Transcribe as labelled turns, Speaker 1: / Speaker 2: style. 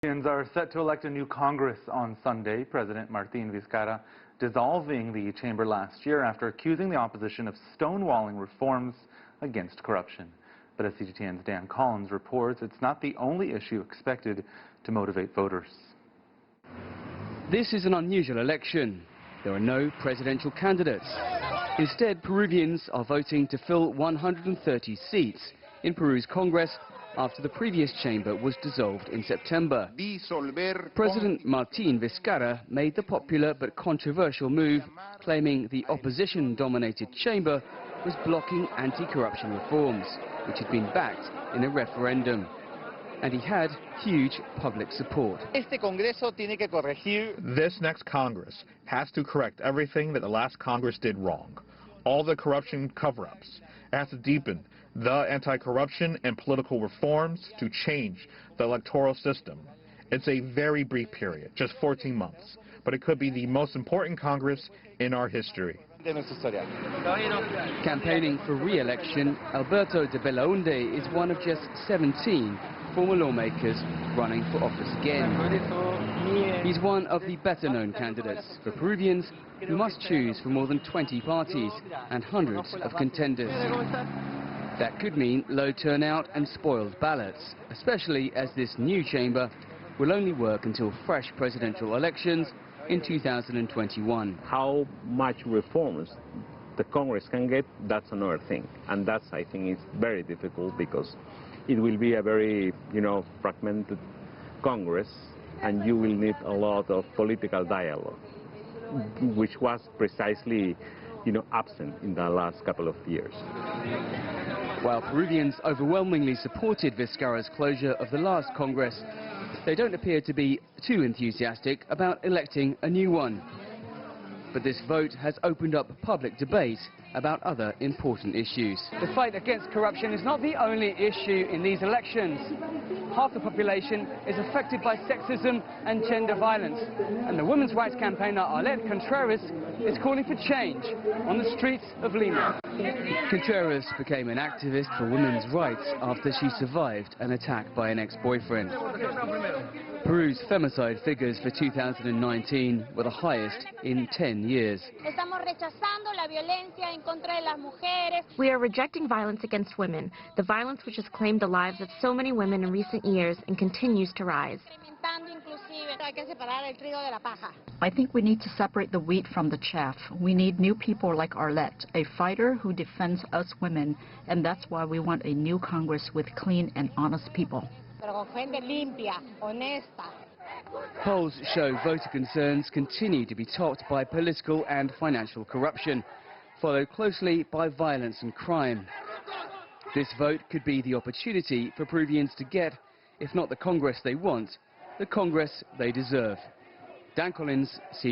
Speaker 1: Peruvians are set to elect a new Congress on Sunday. President Martin Vizcarra dissolving the chamber last year after accusing the opposition of stonewalling reforms against corruption. But as CGTN's Dan Collyns reports, it's not the only issue expected to motivate voters.
Speaker 2: This is an unusual election. There are no presidential candidates. Instead, Peruvians are voting to fill 130 seats in Peru's Congress after the previous chamber was dissolved in September. President Martin Vizcarra made the popular but controversial move, claiming the opposition-dominated chamber was blocking anti-corruption reforms, which had been backed in a referendum. And he had huge public support.
Speaker 3: This next Congress has to correct everything that the last Congress did wrong. All the corruption cover-ups. It has to deepen the anti-corruption and political reforms to change the electoral system. It's a very brief period, just 14 months, but it could be the most important Congress in our history.
Speaker 2: Campaigning for re-election, Alberto de Belaunde is one of just 17 former lawmakers running for office again. He's one of the better-known candidates for Peruvians who must choose from more than 20 parties and hundreds of contenders. That could mean low turnout and spoiled ballots, especially as this new chamber will only work until fresh presidential elections in 2021.
Speaker 4: How much reforms the Congress can get, that's another thing. And that's, I think, is very difficult because it will be a very, fragmented Congress, and you will need a lot of political dialogue, which was precisely, absent in the last couple of years.
Speaker 2: While Peruvians overwhelmingly supported Vizcarra's closure of the last Congress, they don't appear to be too enthusiastic about electing a new one. But this vote has opened up public debate about other important issues.
Speaker 5: The fight against corruption is not the only issue in these elections. Half the population is affected by sexism and gender violence. And the women's rights campaigner Arlette Contreras is calling for change on the streets of Lima.
Speaker 2: Contreras became an activist for women's rights after she survived an attack by an ex-boyfriend. Peru's femicide figures for 2019 were the highest in 10 years.
Speaker 6: We are rejecting violence against women, the violence which has claimed the lives of so many women in recent years and continues to rise.
Speaker 7: I think we need to separate the wheat from the chaff. We need new people like Arlette, a fighter who defends us women, and that's why we want a new Congress with clean and honest people.
Speaker 2: Polls show voter concerns continue to be topped by political and financial corruption, followed closely by violence and crime. This vote could be the opportunity for Peruvians to get, if not the Congress they want, the Congress they deserve. Dan Collyns, CGTN.